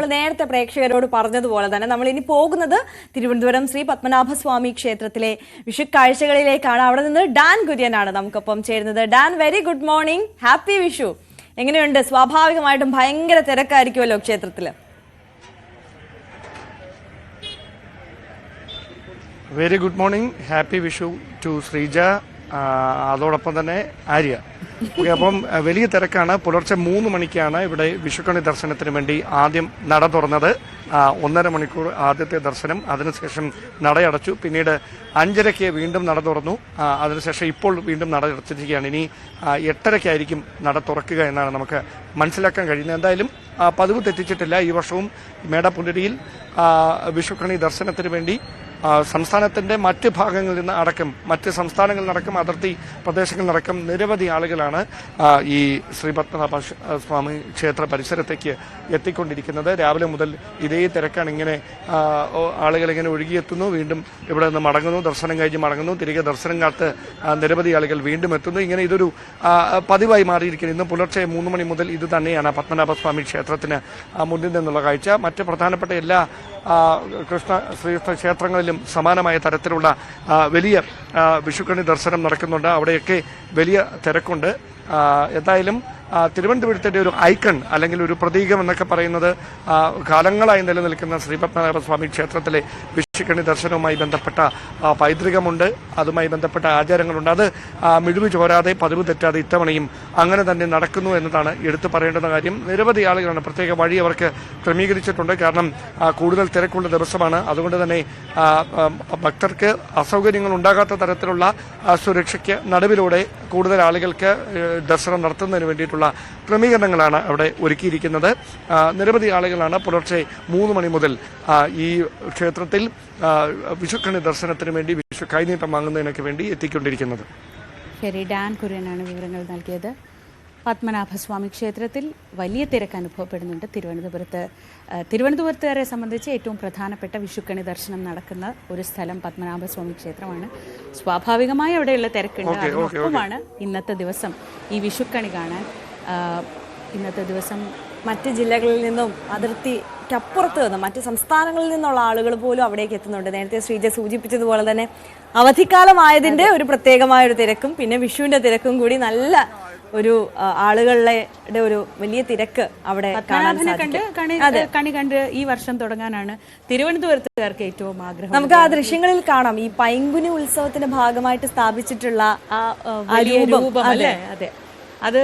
നമ്മൾ നേരത്തെ പ്രേക്ഷകരോട് പറഞ്ഞതുപോലെ തന്നെ നമ്മൾ ഇനി പോകുന്നത് തിരുവനന്തപുരം ശ്രീ പത്മനാഭസ്വാമി ക്ഷേത്രത്തിലെ വിഷു കാഴ്ചകളിലേക്കാണ്. അവിടെ നിന്ന് ഡാൻ കുര്യനാണ് നമുക്കൊപ്പം ചേരുന്നത്. Dan, very good morning, happy Vishu. എങ്ങനെയുണ്ട്? സ്വാഭാവികമായിട്ടും ഭയങ്കര തിരക്കായിരിക്കുമല്ലോ ക്ഷേത്രത്തില്. Very good morning, happy Vishu to Sreeja, അതോടൊപ്പം തന്നെ ആര്യ. ഓക്കെ, അപ്പം വലിയ തിരക്കാണ്. പുലർച്ചെ 3 മണിക്കാണ് ഇവിടെ വിഷുക്കണി ദർശനത്തിന് വേണ്ടി ആദ്യം നട തുറന്നത്. 1.5 മണിക്കൂർ ആദ്യത്തെ ദർശനം, അതിനുശേഷം നടയടച്ചു. പിന്നീട് 5:30 വീണ്ടും നട തുറന്നു. അതിനുശേഷം ഇപ്പോൾ വീണ്ടും നട അടച്ചിരിക്കുകയാണ്. ഇനി 8:30 നട തുറക്കുക എന്നാണ് നമുക്ക് മനസ്സിലാക്കാൻ കഴിയുന്നത്. എന്തായാലും പതിവ് തെറ്റിച്ചിട്ടില്ല. ഈ വർഷവും മേടപ്പുലരിയിൽ വിഷുക്കണി ദർശനത്തിന് വേണ്ടി സംസ്ഥാനത്തിന്റെ മറ്റ് ഭാഗങ്ങളിൽ നിന്ന് അടക്കം, മറ്റ് സംസ്ഥാനങ്ങളിൽ നടക്കം, അതിർത്തി പ്രദേശങ്ങളിൽ നടക്കം നിരവധി ആളുകളാണ് ഈ ശ്രീ പത്മനാഭ സ്വാമി ക്ഷേത്ര പരിസരത്തേക്ക് എത്തിക്കൊണ്ടിരിക്കുന്നത്. രാവിലെ മുതൽ ഇതേ തിരക്കാണ്. ഇങ്ങനെ ആളുകൾ ഇങ്ങനെ ഒഴുകിയെത്തുന്നു, വീണ്ടും ഇവിടെ നിന്ന് മടങ്ങുന്നു, ദർശനം കഴിഞ്ഞ് മടങ്ങുന്നു, തിരികെ ദർശനം കാത്ത് നിരവധി ആളുകൾ വീണ്ടും എത്തുന്നു. ഇങ്ങനെ ഇതൊരു പതിവായി മാറിയിരിക്കുന്നു. ഇന്ന് പുലർച്ചെ 3 മണി മുതൽ ഇത് തന്നെയാണ് പത്മനാഭസ്വാമി ക്ഷേത്രത്തിന് മുന്നിൽ നിന്നുള്ള കാഴ്ച. മറ്റ് പ്രധാനപ്പെട്ട എല്ലാ ശ്രീകൃഷ്ണ ക്ഷേത്രങ്ങളിലും സമാനമായ തരത്തിലുള്ള വലിയ വിഷുക്കണി ദർശനം നടക്കുന്നുണ്ട്. അവിടെയൊക്കെ വലിയ തിരക്കുണ്ട്. എന്തായാലും തിരുവനന്തപുരത്തിന്റെ ഒരു ഐക്കൺ അല്ലെങ്കിൽ ഒരു പ്രതീകം എന്നൊക്കെ പറയുന്നത് കാലങ്ങളായി നിലനിൽക്കുന്ന ശ്രീ പത്മനാഭസ്വാമി ക്ഷേത്രത്തിലെ വിഷുക്കണി ദർശനവുമായി ബന്ധപ്പെട്ട പൈതൃകമുണ്ട്, അതുമായി ബന്ധപ്പെട്ട ആചാരങ്ങളുണ്ട്. അത് മിഴിവ് ചോരാതെ, പതിവ് തെറ്റാതെ ഇത്തവണയും അങ്ങനെ തന്നെ നടക്കുന്നു എന്നതാണ് എടുത്തു പറയേണ്ടുന്ന കാര്യം. നിരവധി ആളുകളാണ്. പ്രത്യേക വഴി അവർക്ക് ക്രമീകരിച്ചിട്ടുണ്ട്. കാരണം കൂടുതൽ തിരക്കുള്ള ദിവസമാണ്. അതുകൊണ്ട് തന്നെ ഭക്തർക്ക് അസൗകര്യങ്ങൾ ഉണ്ടാകാത്ത തരത്തിലുള്ള സുരക്ഷയ്ക്ക് നടുവിലൂടെ കൂടുതൽ ആളുകൾക്ക് ദർശനം നടത്തുന്നതിന് വേണ്ടിയിട്ടുള്ള ക്രമീകരണങ്ങളാണ് അവിടെ ഒരുക്കിയിരിക്കുന്നത്. നിരവധി ആളുകളാണ് പുലർച്ചെ 3 മണി മുതൽ ഈ ക്ഷേത്രത്തിൽ വിഷുക്കണി ദർശനത്തിന് വേണ്ടി, വിഷു കൈനീട്ടം വാങ്ങുന്നതിനൊക്കെ വേണ്ടി എത്തിക്കൊണ്ടിരിക്കുന്നത്. ശരി, ഡാൻ കുര്യനാണ് വിവരങ്ങൾ നൽകിയത്. പത്മനാഭസ്വാമി ക്ഷേത്രത്തിൽ വലിയ തിരക്ക് അനുഭവപ്പെടുന്നുണ്ട്. തിരുവനന്തപുരത്തുകാരെ സംബന്ധിച്ച് ഏറ്റവും പ്രധാനപ്പെട്ട വിഷുക്കണി ദർശനം നടക്കുന്ന ഒരു സ്ഥലം പത്മനാഭസ്വാമി ക്ഷേത്രമാണ്. സ്വാഭാവികമായി അവിടെയുള്ള തിരക്കുണ്ട്. അതിനൊപ്പമാണ് ഇന്നത്തെ ദിവസം ഈ വിഷുക്കണി കാണാൻ ഇന്നത്തെ ദിവസം മറ്റ് ജില്ലകളിൽ നിന്നും അതിർത്തിക്കപ്പുറത്ത് നിന്ന് മറ്റ് സംസ്ഥാനങ്ങളിൽ നിന്നുള്ള ആളുകൾ പോലും അവിടേക്ക് എത്തുന്നുണ്ട്. നേരത്തെ ശ്രീജ സൂചിപ്പിച്ചതുപോലെ തന്നെ അവധിക്കാലമായതിന്റെ ഒരു പ്രത്യേകമായ ഒരു തിരക്കും പിന്നെ വിഷുവിന്റെ തിരക്കും കൂടി നല്ല ഒരു ആളുകളുടെ ഒരു വലിയ തിരക്ക് അവിടെ കണി കണ്ട് ഈ വർഷം തുടങ്ങാനാണ് തിരുവനന്തപുരത്തുകാർക്ക് ഏറ്റവും ആഗ്രഹം. നമുക്ക് ആ ദൃശ്യങ്ങളിൽ കാണാം ഈ പൈങ്കുനി ഉത്സവത്തിന്റെ ഭാഗമായിട്ട് സ്ഥാപിച്ചിട്ടുള്ള രൂപം. അതെ, അത്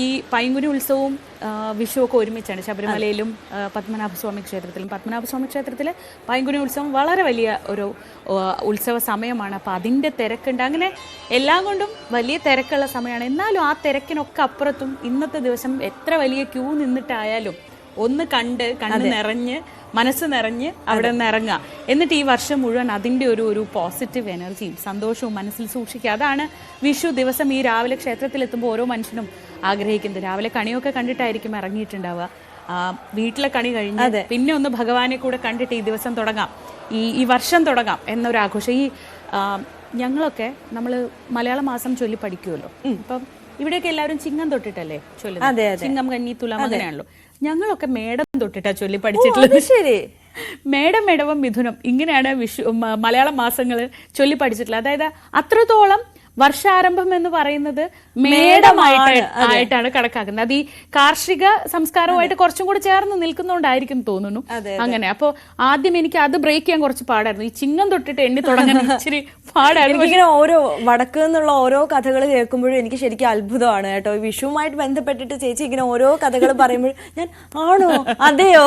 ഈ പൈങ്കുനി ഉത്സവവും വിഷുവൊക്കെ ഒരുമിച്ചാണ്. ശബരിമലയിലും പത്മനാഭസ്വാമി ക്ഷേത്രത്തിലെ പൈങ്കുനി ഉത്സവം വളരെ വലിയ ഒരു ഉത്സവ സമയമാണ്. അപ്പോൾ അതിൻ്റെ തിരക്കുണ്ട്. അങ്ങനെ എല്ലാം കൊണ്ടും വലിയ തിരക്കുള്ള സമയമാണ്. എന്നാലും ആ തിരക്കിനൊക്കെ അപ്പുറത്തും ഇന്നത്തെ ദിവസം എത്ര വലിയ ക്യൂ നിന്നിട്ടായാലും ഒന്ന് കണ്ണ് നിറഞ്ഞ് മനസ്സ് നിറഞ്ഞ് അവിടെ നിന്ന് ഇറങ്ങുക. എന്നിട്ട് ഈ വർഷം മുഴുവൻ അതിൻ്റെ ഒരു പോസിറ്റീവ് എനർജിയും സന്തോഷവും മനസ്സിൽ സൂക്ഷിക്കുക. അതാണ് വിഷു ദിവസം ഈ രാവിലെ ക്ഷേത്രത്തിലെത്തുമ്പോൾ ഓരോ മനുഷ്യനും ആഗ്രഹിക്കുന്നത്. രാവിലെ കണിയൊക്കെ കണ്ടിട്ടായിരിക്കും ഇറങ്ങിയിട്ടുണ്ടാവുക. വീട്ടിലെ കണി കഴിഞ്ഞ് പിന്നെ ഒന്ന് ഭഗവാനെ കൂടെ കണ്ടിട്ട് ഈ ദിവസം തുടങ്ങാം, ഈ വർഷം തുടങ്ങാം എന്നൊരാഘോഷം. ഈ ഞങ്ങളൊക്കെ നമ്മൾ മലയാള മാസം ചൊല്ലി പഠിക്കുമല്ലോ. ഇപ്പം ഇവിടെയൊക്കെ എല്ലാവരും ചിങ്ങം തൊട്ടിട്ടല്ലേ ചൊല്ലുന്നത്. ചിങ്ങം, കന്നി, തുലാം അങ്ങനെയാണല്ലോ. ഞങ്ങളൊക്കെ മേടം തൊട്ടിട്ടാ ചൊല്ലി പഠിച്ചിട്ടുള്ളത്. ശരി, മേടം, ഇടവം, മിഥുനം ഇങ്ങനെയാണ് മലയാള മാസങ്ങൾ ചൊല്ലി പഠിച്ചിട്ടുള്ളത്. അതായത് അത്രത്തോളം വർഷാരംഭം എന്ന് പറയുന്നത് മേടമായിട്ടാണ് കണക്കാക്കുന്നത്. അത് ഈ കാർഷിക സംസ്കാരവുമായിട്ട് കുറച്ചും കൂടി ചേർന്ന് നിൽക്കുന്നോണ്ടായിരിക്കും തോന്നുന്നു അങ്ങനെ. അപ്പൊ ആദ്യം എനിക്ക് അത് ബ്രേക്ക് ചെയ്യാൻ കുറച്ച് പാടായിരുന്നു. ഈ ചിങ്ങം തൊട്ടിട്ട് എണ്ണി തുടങ്ങാൻ ഇച്ചിരി പാടായിരുന്നു. ഇങ്ങനെ ഓരോ വടക്ക് നിന്നുള്ള ഓരോ കഥകൾ കേൾക്കുമ്പോഴും എനിക്ക് ശരിക്കും അത്ഭുതമാണ് കേട്ടോ. വിഷുവുമായിട്ട് ബന്ധപ്പെട്ടിട്ട് ചേച്ചി ഇങ്ങനെ ഓരോ കഥകൾ പറയുമ്പോഴും ഞാൻ ആണോ അതെയോ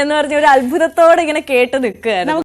എന്ന് പറഞ്ഞ ഒരു അത്ഭുതത്തോടെ ഇങ്ങനെ കേട്ട് നിൽക്കുകയായിരുന്നു.